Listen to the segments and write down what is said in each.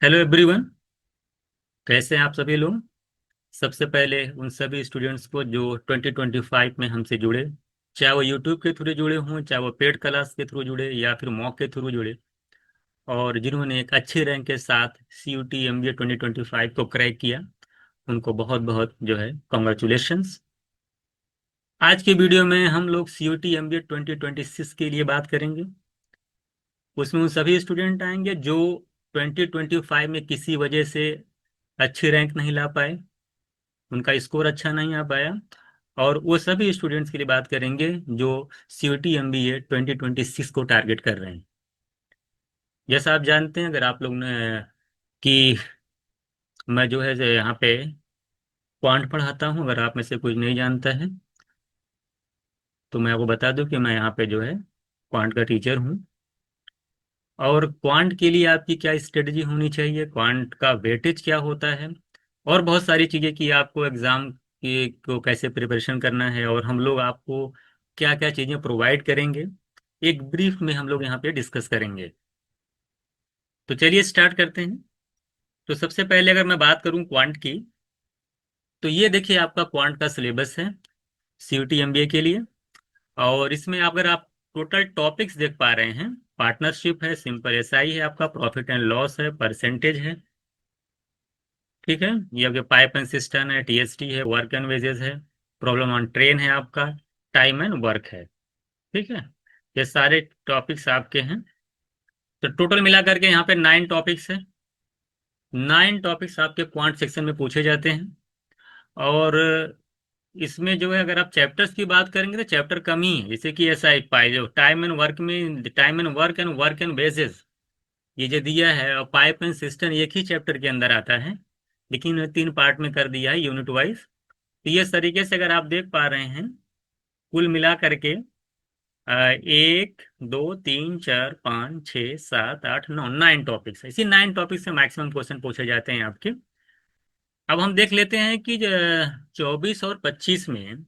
Hello everyone. कैसे हैं आप सभी लोग। सबसे पहले उन सभी स्टूडेंट्स को जो 2025 में हमसे जुड़े, चाहे वो यूट्यूब के थ्रू जुड़े हों, चाहे वो पेड क्लास के थ्रू जुड़े या फिर मॉक के थ्रू जुड़े, और जिन्होंने एक अच्छे रैंक के साथ CUT MBA 2025 को क्रैक किया, उनको बहुत बहुत जो है कॉन्ग्रेचुलेशंस। आज की वीडियो में हम लोग CUT MBA 2026 के लिए बात करेंगे। उसमें उन सभी स्टूडेंट आएंगे जो 2025 में किसी वजह से अच्छी रैंक नहीं ला पाए, उनका स्कोर अच्छा नहीं आ पाया। और वो सभी स्टूडेंट्स के लिए बात करेंगे जो CUT MBA 2026 को टारगेट कर रहे हैं। जैसा आप जानते हैं, अगर आप लोग ने कि मैं जो है यहाँ पे क्वांट पढ़ाता हूँ, अगर आप में से कुछ नहीं जानता है तो मैं आपको बता दूं कि मैं यहाँ पे जो है क्वांट का टीचर हूँ। और क्वांट के लिए आपकी क्या स्ट्रेटजी होनी चाहिए, क्वांट का वेटेज क्या होता है, और बहुत सारी चीज़ें कि आपको एग्ज़ाम की को कैसे प्रिपरेशन करना है, और हम लोग आपको क्या क्या चीज़ें प्रोवाइड करेंगे, एक ब्रीफ में हम लोग यहाँ पे डिस्कस करेंगे। तो चलिए स्टार्ट करते हैं। तो सबसे पहले अगर मैं बात करूँ क्वांट की, तो ये देखिए आपका क्वांट का सिलेबस है CUT MBA के लिए। और इसमें अगर आप टोटल टॉपिक्स देख पा रहे हैं, पार्टनरशिप है, सिंपल SI है, आपका प्रॉफिट एंड लॉस है, परसेंटेज है, ठीक है, ये आपके पाइप एंड सिस्टम है, TST है, वर्क एंड वेजेस है, प्रॉब्लम ऑन ट्रेन है, आपका टाइम एंड वर्क है, ठीक है। ये सारे टॉपिक्स आपके हैं। तो टोटल मिला करके यहाँ पे 9 टॉपिक्स है। 9 टॉपिक्स आपके क्वांट सेक्शन में पूछे जाते हैं। और इसमें जो है अगर आप चैप्टर्स की बात करेंगे तो चैप्टर कम ही है, जैसे कि SI पाई जो टाइम एंड वर्क में time and work and bases ये जो दिया है, और पाइप एंड सिस्टम एक ही चैप्टर के अंदर आता है, लेकिन 3 पार्ट में कर दिया है यूनिट वाइज। तो ये इस तरीके से अगर आप देख पा रहे हैं, कुल मिला करके 1 2 3 4 5 6 7 8 9 9 टॉपिक्स है। इसी 9 टॉपिक से मैक्सिमम क्वेश्चन पूछे जाते हैं आपके। अब हम देख लेते हैं कि 24 और 25 में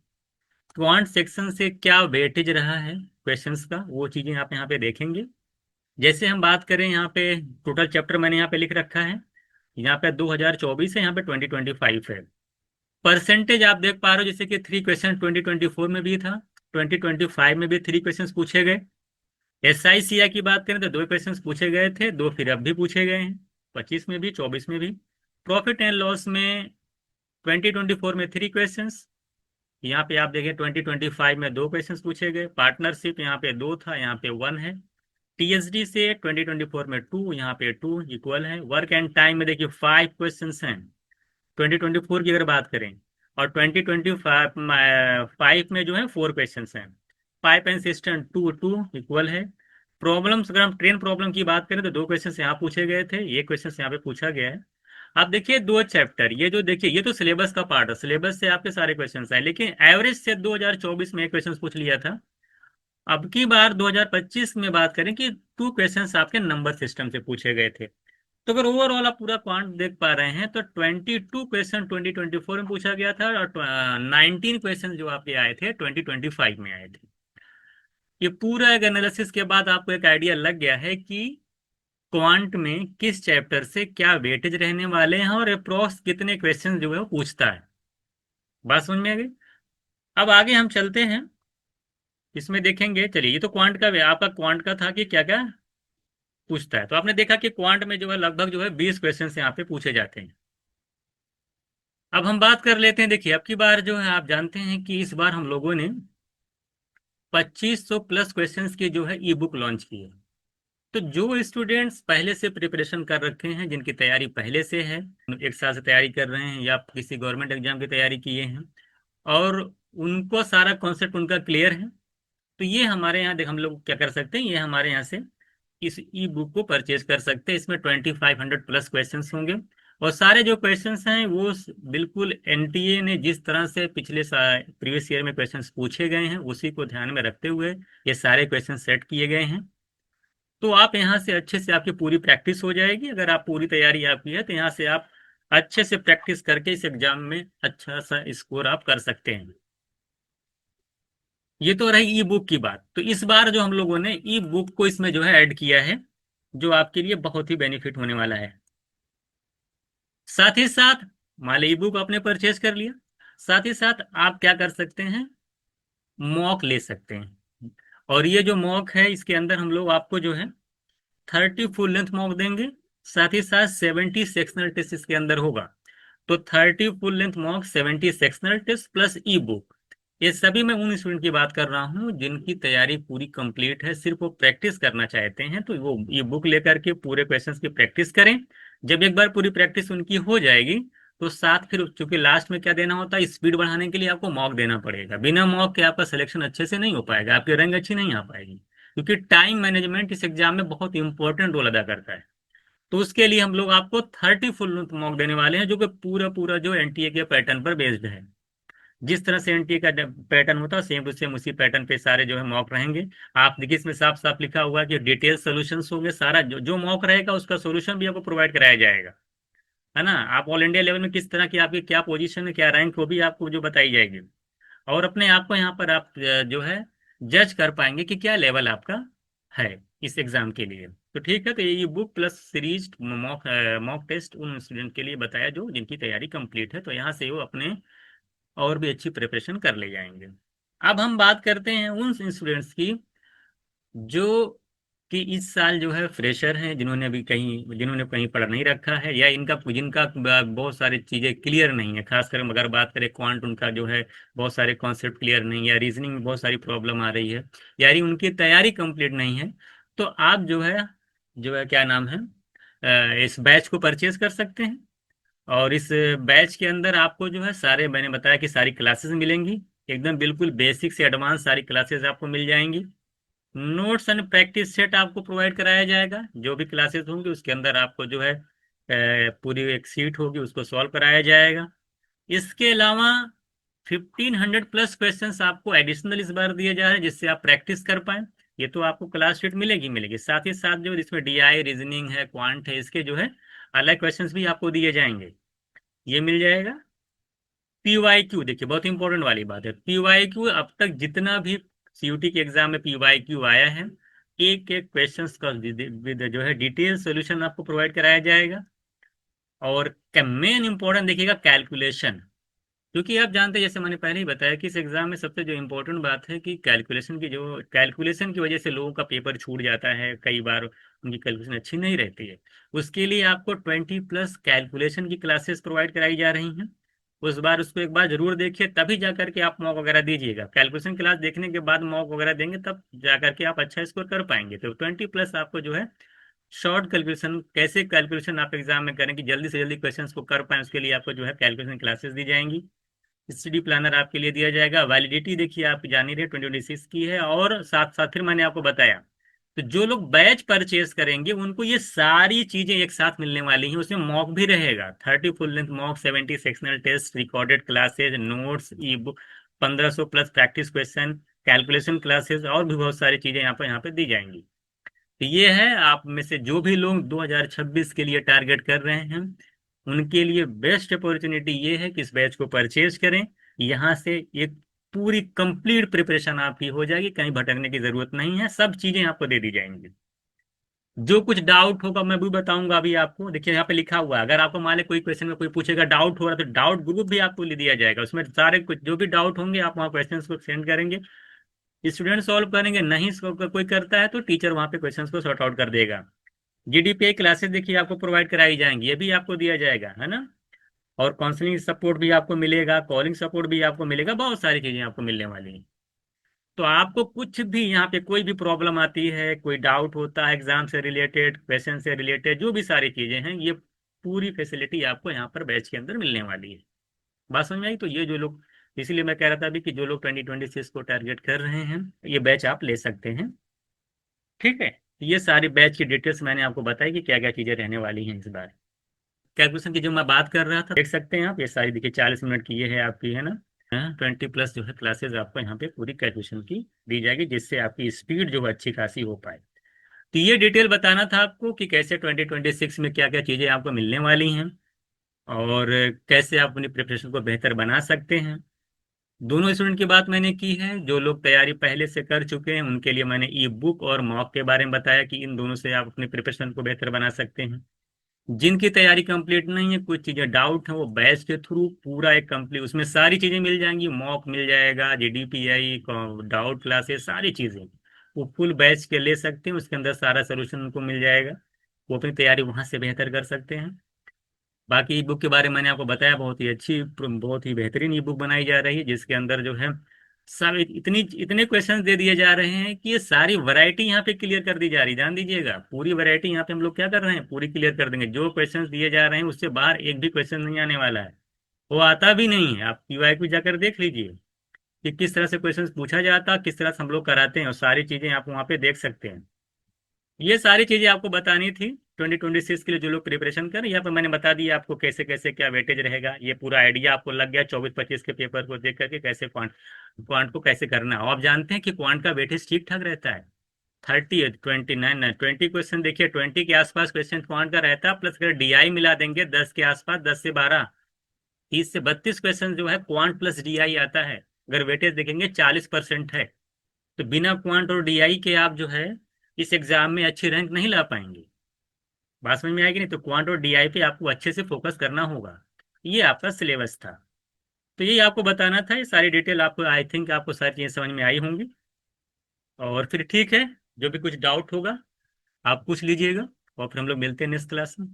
क्वांट सेक्शन से क्या वेटेज रहा है क्वेश्चंस का, वो चीजें आप यहाँ पे देखेंगे। जैसे हम बात करें यहाँ पे, टोटल चैप्टर मैंने यहाँ पे लिख रखा है, यहाँ पे 2024 है, यहाँ पे 2025 है। परसेंटेज आप देख पा रहे हो, जैसे कि 3 क्वेश्चन 2024 में भी था, 2025 में भी 3 क्वेश्चन पूछे गए। SI CI की बात करें तो 2 क्वेश्चन पूछे गए थे, 2 फिर अब भी पूछे गए हैं, 25 में भी 24 में भी। प्रॉफिट एंड लॉस में 2024 में 3 क्वेश्चन, यहाँ पे आप देखें 2025 में 2 क्वेश्चन पूछे गए। पार्टनरशिप यहाँ पे 2 था, यहाँ पे 1 है। TSD से 2024 में 2, यहाँ पे 2 इक्वल है। वर्क एंड टाइम में देखिए 5 क्वेश्चन हैं 2024 की अगर बात करें, और 2025 में जो है 4 क्वेश्चन हैं। पाइप एंड सिस्टम 2 इक्वल है। प्रॉब्लम्स अगर हम ट्रेन प्रॉब्लम की बात करें तो 2 क्वेश्चन यहाँ पूछे गए थे, ये क्वेश्चन यहाँ पे पूछा गया है। आप देखिए 2 चैप्टर, ये जो देखिए ये तो सिलेबस का पार्ट है, सिलेबस से आपके सारे क्वेश्चन आए, लेकिन एवरेज से 2024 में 1 क्वेश्चन पूछ लिया था। अब की बार 2025 में बात करें कि 2 क्वेश्चन आपके नंबर सिस्टम से पूछे गए थे। तो अगर ओवरऑल आप पूरा क्वांट देख पा रहे हैं तो 22 क्वेश्चन 2024 में पूछा गया था, और 19 क्वेश्चन जो आपके आए थे 2025 में आए थे। ये पूरा एक एनालिसिस के बाद आपको एक आइडिया लग गया है कि क्वांट में किस चैप्टर से क्या वेटेज रहने वाले हैं, और अप्रोक्स कितने क्वेश्चन जो है वो पूछता है। बात समझ में आ गई। अब आगे हम चलते हैं, इसमें देखेंगे। चलिए, ये तो क्वांट का आपका क्वांट का था कि क्या क्या पूछता है। तो आपने देखा कि क्वांट में जो है लगभग जो है 20 क्वेश्चन यहाँ पे पूछे जाते हैं। अब हम बात कर लेते हैं। देखिए अब की बार जो है आप जानते हैं कि इस बार हम लोगों ने 2500 प्लस क्वेश्चंस की जो है ई बुक लॉन्च की है। तो जो स्टूडेंट्स पहले से प्रिपरेशन कर रखे हैं, जिनकी तैयारी पहले से है, 1 साल से तैयारी कर रहे हैं या किसी गवर्नमेंट एग्जाम की तैयारी किए हैं, और उनको सारा कॉन्सेप्ट उनका क्लियर है, तो ये हमारे यहाँ देख हम लोग क्या कर सकते हैं, ये हमारे यहाँ से इस ई बुक को परचेज कर सकते हैं। इसमें 2500 प्लस क्वेश्चंस होंगे, और सारे जो क्वेश्चंस हैं वो बिल्कुल NTA ने जिस तरह से पिछले प्रीवियस ईयर में क्वेश्चंस पूछे गए हैं उसी को ध्यान में रखते हुए ये सारे क्वेश्चन सेट किए गए हैं। तो आप यहाँ से अच्छे से आपकी पूरी प्रैक्टिस हो जाएगी। अगर आप पूरी तैयारी आपकी है तो यहाँ से आप अच्छे से प्रैक्टिस करके इस एग्जाम में अच्छा सा स्कोर आप कर सकते हैं। ये तो रही ई बुक की बात। तो इस बार जो हम लोगों ने ई बुक को इसमें जो है ऐड किया है, जो आपके लिए बहुत ही बेनिफिट होने वाला है। साथ ही साथ मान ली ई बुक आपने परचेज कर लिया, साथ ही साथ आप क्या कर सकते हैं, मॉक ले सकते हैं। और ये जो मॉक है इसके अंदर हम लोग आपको जो है 30 फुल लेंथ मॉक देंगे, साथ ही साथ 70 सेक्शनल टेस्ट इसके अंदर होगा। तो 30 full length mock, 70 sectional test plus e book, ये सभी मैं उन स्टूडेंट की बात कर रहा हूँ जिनकी तैयारी पूरी कंप्लीट है, सिर्फ वो प्रैक्टिस करना चाहते हैं। तो वो ई बुक लेकर के पूरे क्वेश्चंस की प्रैक्टिस करें। जब एक बार पूरी प्रैक्टिस उनकी हो जाएगी तो साथ फिर चूंकि लास्ट में क्या देना होता है, स्पीड बढ़ाने के लिए आपको मॉक देना पड़ेगा। बिना मॉक के आपका सिलेक्शन अच्छे से नहीं हो पाएगा, आपकी रैंक अच्छी नहीं आ पाएगी, क्योंकि टाइम मैनेजमेंट इस एग्जाम में बहुत इंपॉर्टेंट रोल अदा करता है। तो उसके लिए हम लोग आपको 30 फुल मॉक देने वाले हैं, जो कि पूरा पूरा जो एनटीए के पैटर्न पर बेस्ड है। जिस तरह से एनटीए का पैटर्न होता है सेम टू सेम उसी पैटर्न पे सारे जो है मॉक रहेंगे। आप देखिए इसमें साफ साफ लिखा हुआ है कि डिटेल सोल्यूशंस होंगे, सारा जो जो मॉक रहेगा उसका सोल्यूशन भी आपको प्रोवाइड कराया जाएगा, है ना। आप ऑल इंडिया लेवल में किस तरह की आपकी क्या पोजीशन है, क्या रैंक, वो भी आपको जो बताई जाएगी। और अपने आप को यहाँ पर आप जो है जज कर पाएंगे कि क्या लेवल आपका है इस एग्जाम के लिए। तो ठीक है, तो ये book plus series mock mock test उन स्टूडेंट के लिए बताया जो जिनकी तैयारी कंप्लीट है, तो यहाँ से वो अपने और भी अच्छी प्रिपरेशन कर ले जाएंगे। अब हम बात करते हैं उन स्टूडेंट्स की जो कि इस साल जो है फ्रेशर हैं, जिन्होंने कहीं पढ़ नहीं रखा है, या इनका जिनका बहुत सारी चीज़ें क्लियर नहीं है। खासकर अगर बात करें क्वांट, उनका जो है बहुत सारे कॉन्सेप्ट क्लियर नहीं है, या रीजनिंग में बहुत सारी प्रॉब्लम आ रही है, यानी उनकी तैयारी कंप्लीट नहीं है। तो आप जो है क्या नाम है, इस बैच को परचेज कर सकते हैं। और इस बैच के अंदर आपको जो है सारे, मैंने बताया कि सारी क्लासेस मिलेंगी, एकदम बिल्कुल बेसिक से एडवांस सारी क्लासेस आपको मिल जाएंगी। नोट्स एंड प्रैक्टिस सेट आपको प्रोवाइड कराया जाएगा, जो भी क्लासेस होंगी उसके अंदर आपको जो है पूरी एक सीट होगी उसको सॉल्व कराया जाएगा। इसके अलावा 1500 प्लस क्वेश्चंस आपको एडिशनल इस बार दिए जा रहे हैं, जिससे आप प्रैक्टिस कर पाए। ये तो आपको क्लास शीट मिलेगी, साथ ही साथ जो इसमें डीआई रीजनिंग है, क्वांट है, इसके जो है अलग क्वेश्चंस भी आपको दिए जाएंगे, ये मिल जाएगा। पीवाईक्यू देखिए, बहुत इंपॉर्टेंट वाली बात है, पीवाईक्यू अब तक जितना भी सीयूटी के एग्जाम में पीवाईक्यू आया है, एक एक क्वेश्चंस का विद जो है डिटेल सॉल्यूशन आपको प्रोवाइड कराया जाएगा। और मेन इंपॉर्टेंट देखिएगा कैलकुलेशन, क्योंकि आप जानते हैं जैसे मैंने पहले ही बताया कि इस एग्जाम में सबसे जो इम्पोर्टेंट बात है कि कैलकुलेशन की वजह से लोगों का पेपर छूट जाता है, कई बार उनकी कैलकुलेशन अच्छी नहीं रहती है। उसके लिए आपको 20 प्लस कैलकुलेशन की क्लासेस प्रोवाइड कराई जा रही हैं। उस बार उसको एक बार जरूर देखिए, तभी जा करके आप मॉक वगैरह दीजिएगा। कैलकुलेशन क्लास देखने के बाद मॉक वगैरह देंगे, तब जा करके आप अच्छा स्कोर कर पाएंगे। तो 20 प्लस आपको जो है शॉर्ट कैलकुलेशन, कैसे कैलकुलेशन आप एग्जाम में करें कि जल्दी से जल्दी क्वेश्चंस को कर पाएं, उसके लिए आपको जो है कैलकुलेशन क्लासेस दी जाएंगी। स्टडी प्लानर आपके लिए दिया जाएगा। वैलिडिटी देखिए आप जान ही रहे 2026 की है। और साथ साथ फिर मैंने आपको बताया, तो जो लोग बैच परचेज करेंगे उनको ये सारी चीजें एक साथ मिलने वाली हैं। उसमें मॉक भी रहेगा, 30 full length mock, 70 sectional test, recorded classes, notes, e book, 1500 plus practice question, calculation classes, और भी बहुत सारी चीजें यहाँ पे दी जाएंगी। तो ये है, आप में से जो भी लोग 2026 के लिए टारगेट कर रहे हैं उनके लिए बेस्ट अपॉर्चुनिटी ये है कि इस बैच को परचेज करें। यहाँ से एक पूरी कंप्लीट प्रिपरेशन आपकी हो जाएगी, कहीं भटकने की जरूरत नहीं है, सब चीजें आपको दे दी जाएंगी। जो कुछ डाउट होगा मैं भी बताऊंगा अभी आपको। देखिए यहाँ पे लिखा हुआ है, अगर आपको मान ले कोई क्वेश्चन में कोई पूछेगा, डाउट हो रहा है, तो डाउट ग्रुप भी आपको ले दिया जाएगा। उसमें सारे कुछ जो भी डाउट होंगे आप वहाँ क्वेश्चन को सेंड करेंगे, स्टूडेंट सॉल्व करेंगे। नहीं कोई करता है तो टीचर वहाँ पे क्वेश्चंस को सॉर्ट आउट कर देगा। जीडीपीआई क्लासेस देखिए आपको प्रोवाइड कराई जाएंगी, ये भी आपको दिया जाएगा, है ना। और काउंसलिंग सपोर्ट भी आपको मिलेगा, कॉलिंग सपोर्ट भी आपको मिलेगा, बहुत सारी चीजें आपको मिलने वाली हैं। तो आपको कुछ भी यहाँ पे कोई भी प्रॉब्लम आती है, कोई डाउट होता है एग्जाम से रिलेटेड, क्वेश्चन से रिलेटेड, जो भी सारी चीजें हैं, ये पूरी फैसिलिटी आपको यहाँ पर बैच के अंदर मिलने वाली है। बात समझ में आई। तो ये जो लोग, इसीलिए मैं कह रहा था अभी कि जो लोग 2026 को टारगेट कर रहे हैं ये बैच आप ले सकते हैं। ठीक है, ये सारी बैच की डिटेल्स मैंने आपको बताई कि क्या क्या चीजें रहने वाली हैं इस बार। कैलकुलेशन की जो मैं बात कर रहा था देख सकते हैं आप, ये सारी देखिए 40 मिनट की ये है आपकी, है ना। 20 प्लस जो है क्लासेस आपको यहाँ पे पूरी कैलकुलेशन की दी जाएगी, जिससे आपकी स्पीड जो है अच्छी खासी हो पाए। तो ये डिटेल बताना था आपको कि कैसे 2026 में क्या क्या चीजें आपको मिलने वाली हैं, और कैसे आप अपनी प्रिपरेशन को बेहतर बना सकते हैं। दोनों स्टूडेंट की बात मैंने की है, जो लोग तैयारी पहले से कर चुके हैं उनके लिए मैंने ई बुक और मॉक के बारे में बताया कि इन दोनों से आप अपनी प्रिपरेशन को बेहतर बना सकते हैं। जिनकी तैयारी कंप्लीट नहीं है, कुछ चीजें डाउट है, वो बैच के थ्रू पूरा एक कंप्लीट, उसमें सारी चीजें मिल जाएंगी, मॉक मिल जाएगा, जीडीपीआई, डाउट क्लासेस, सारी चीजें वो फुल बैच के ले सकते हैं। उसके अंदर सारा सोल्यूशन उनको मिल जाएगा, वो अपनी तैयारी वहां से बेहतर कर सकते हैं। बाकी ई बुक के बारे में मैंने आपको बताया, बहुत ही अच्छी, बहुत ही बेहतरीन ई बुक बनाई जा रही है, जिसके अंदर जो है सब इतनी इतने क्वेश्चंस दे दिए जा रहे हैं कि ये सारी वैरायटी यहाँ पे क्लियर कर दी जा रही है। ध्यान दीजिएगा, पूरी वैरायटी यहाँ पे हम लोग क्या कर रहे हैं, पूरी क्लियर कर देंगे। जो क्वेश्चंस दिए जा रहे हैं उससे बाहर एक भी क्वेश्चन नहीं आने वाला है, वो आता भी नहीं है। आप यूआईक्यू जाकर देख लीजिए कि किस तरह से क्वेश्चंस पूछा जाता है, किस तरह से हम लोग कराते हैं, और सारी चीजें आप वहाँ पे देख सकते हैं। ये सारी चीजें आपको बतानी थी 2026 के लिए जो लोग प्रिपरेशन कर रहे हैं। यहाँ पर मैंने बता दिया आपको कैसे कैसे क्या वेटेज रहेगा, ये पूरा आइडिया आपको लग गया 24-25 के पेपर को देख करके कैसे क्वांट क्वांट को कैसे करना है। और आप जानते हैं कि क्वांट का वेटेज ठीक ठाक रहता है, 30, 29, 20 क्वेश्चन देखिए, 20 के आसपास क्वेश्चन क्वांट का रहता है, प्लस अगर डीआई मिला देंगे 10 के आसपास, 10 से 12, 30 से 32 क्वेश्चन जो है क्वांट प्लस डीआई आता है। अगर वेटेज देखेंगे 40% है, तो बिना क्वांट और डीआई के आप जो है इस एग्जाम में अच्छी रैंक नहीं ला पाएंगे। बात समझ में आएगी नहीं, तो क्वांट और डीआई पे आपको अच्छे से फोकस करना होगा। ये आपका सिलेबस था, तो यही आपको बताना था। ये सारी डिटेल आपको, आई थिंक आपको सारी चीजें समझ में आई होंगी। और फिर ठीक है, जो भी कुछ डाउट होगा आप पूछ लीजिएगा, और फिर हम लोग मिलते हैं नेक्स्ट क्लास में।